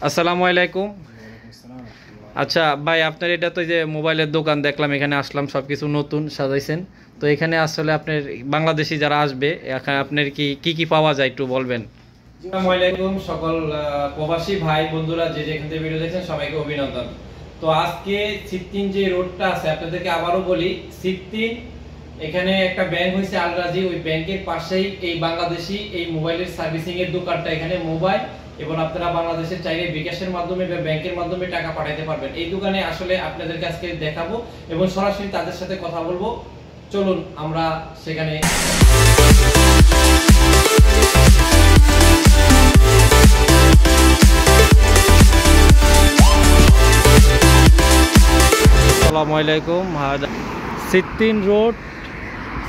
আসসালামু আলাইকুম। আচ্ছা ভাই, আপনার এটা তো যে মোবাইলের দোকান দেখলাম, এখানে আসলাম, সব কিছু নতুন সাজাইছেন। তো এখানে আসলে আপনার বাংলাদেশি যারা আসবে, এখানে আপনার কি কি কি পাওয়া যায় একটু বলবেন? আসসালামু আলাইকুম সকল প্রবাসী ভাই বন্ধুরা, যে যেখান থেকে ভিডিও দেখছেন সবাইকে অভিনন্দন। তো আজকে সিত্তিন যে রোডটা আছে, আপনাদেরকে আবারও বলি, সিত্তিন এখানে একটা ব্যাংক হয়েছে আল রাজি, ওই ব্যাংকের পাশেই এই বাংলাদেশি এই মোবাইলের সার্ভিসিং এর দোকানটা। এখানে মোবাইল এবং আপনারা বাংলাদেশের চাইলে বিকাশের মাধ্যমে বা ব্যাংকের মাধ্যমে টাকা পাঠাতে পারবেন। এই দোকানে আসলে আপনাদেরকে আজকে দেখাবো এবং সরাসরি তাদের সাথে কথা বলবো। চলুন আমরা সেখানে। আসসালামু আলাইকুম।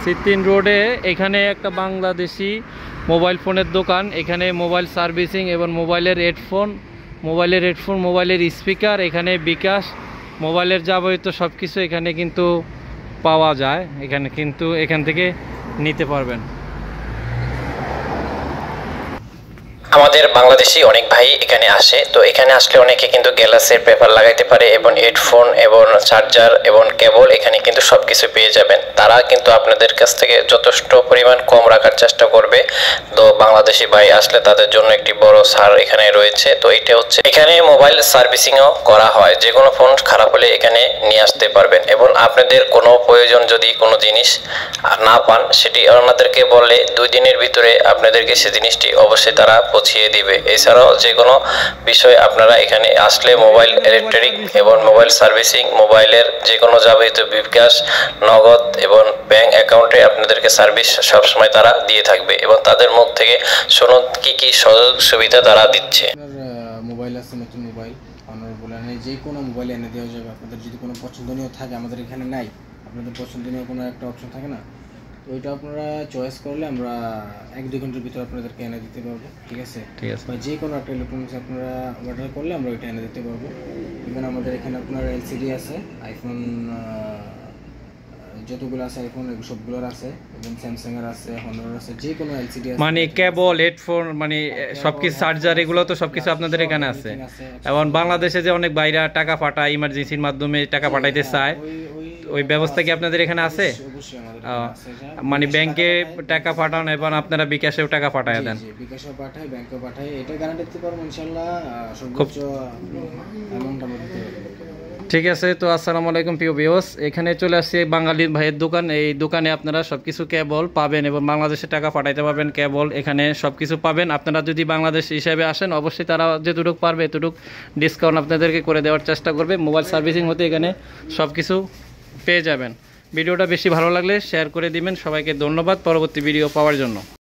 সিত্তিন রোডে এখানে একটা বাংলাদেশি মোবাইল ফোনের দোকান। এখানে মোবাইল সার্ভিসিং এবং মোবাইলের হেডফোন, মোবাইলের স্পিকার, এখানে বিকাশ, মোবাইলের যাবতীয় সব কিছু এখানে কিন্তু পাওয়া যায়। এখান থেকে নিতে পারবেন। আমাদের বাংলাদেশি অনেক ভাই এখানে আসে, তো এখানে আসলে অনেকে কিন্তু গ্যালাসের পেপার লাগাইতে পারে এবং হেডফোন এবং চার্জার এবং কেবল এখানে কিন্তু সবকিছু পেয়ে যাবেন। তারা কিন্তু আপনাদের কাছ থেকে যথেষ্ট পরিমাণ কম রাখার চেষ্টা করবে। তো বাংলাদেশি ভাই আসলে তাদের জন্য একটি বড় ছাড় এখানে রয়েছে। তো এটা হচ্ছে, এখানে মোবাইল সার্ভিসিংও করা হয়। যে কোনো ফোন খারাপ হলে এখানে নিয়ে আসতে পারবেন এবং আপনাদের কোনো প্রয়োজন যদি কোনো জিনিস না পান, সেটি আপনাদেরকে বললে 2 দিনের ভিতরে আপনাদেরকে সে জিনিসটি অবশ্যই তারা পৌঁছিয়ে দিবে। এছাড়াও যে কোনো বিষয় আপনারা এখানে আসলে মোবাইল ইলেকট্রিক এবং মোবাইল সার্ভিসিং, মোবাইলের যে কোনো যাবতীয় বিকাশ, নগদ এবং ব্যাংক অ্যাকাউন্টে আপনাদেরকে সার্ভিস সবসময় তারা দিয়ে থাকবে এবং তাদের মুখ থেকে শুনুন কি কি সুযোগ সুবিধা তারা দিচ্ছে। মোবাইল আছে, নতুন মোবাইল অনারেবল এনে যে কোনো মোবাইল এনে দেওয়া যাবে। আপনাদের যদি কোনো পছন্দনীয় থাকে, আমাদের এখানে নাই, আপনাদের পছন্দনীয় কোনো একটা অপশন থাকে না, তো ওইটা আপনারা চয়েস করলে আমরা 1-2 ঘন্টার ভিতরে আপনাদেরকে এনে দিতে পারবো। ঠিক আছে, বা যে কোনো একটা ইলেকট্রনিক্স আপনারা অর্ডার করলে আমরা ওইটা এনে দিতে পারবো। ইভেন আমাদের এখানে আপনার এলসিডি আছে, আইফোন যতগুলো আছে আইফোন সবগুলোর আছে, এবং স্যামসাং এর আছে, হনরের আছে, যে কোনো এলসিডি আছে, মানে কেবল, হেডফোন, মানে সবকিছু, চার্জার, এগুলো তো সবকিছু আপনাদের এখানে আছে। এবং বাংলাদেশে যে অনেক বাইরা টাকা পাঠায়, ইমার্জেন্সির মাধ্যমে টাকা পাঠাইতে চায়, ওই ব্যবস্থা কি আপনাদের এখানে আছে? মানে ব্যাংকে টাকা পাঠান এবং আপনারা বিকাশেও টাকা পাঠায় দেন? বিকাশে পাঠাই, ব্যাংকে পাঠাই, এটা গ্যারান্টি দিতে পারবো ইনশাআল্লাহ। সর্বোচ্চ অ্যামাউন্ট আমরা দিতে পারবো। ঠিক আছে। তো আসসালামু আলাইকুম প্রিয় ভিউয়ার্স, এখানে চলে আসছে বাঙালি ভাইয়ের দোকান। এই দোকানে আপনারা সবকিছু কেবল পাবেন এবং বাংলাদেশে টাকা পাঠাইতে পারবেন। কেবল এখানে সবকিছু পাবেন। আপনারা যদি বাংলাদেশ হিসাবে আসেন, অবশ্যই তারা যেটুকু পারবে এতটুকু ডিসকাউন্ট আপনাদেরকে করে দেওয়ার চেষ্টা করবে। মোবাইল সার্ভিসিং হতে এখানে সবকিছু পেয়ে যাবেন। ভিডিওটা বেশি ভালো লাগলে শেয়ার করে দিবেন। সবাইকে ধন্যবাদ পরবর্তী ভিডিও পাওয়ার জন্য।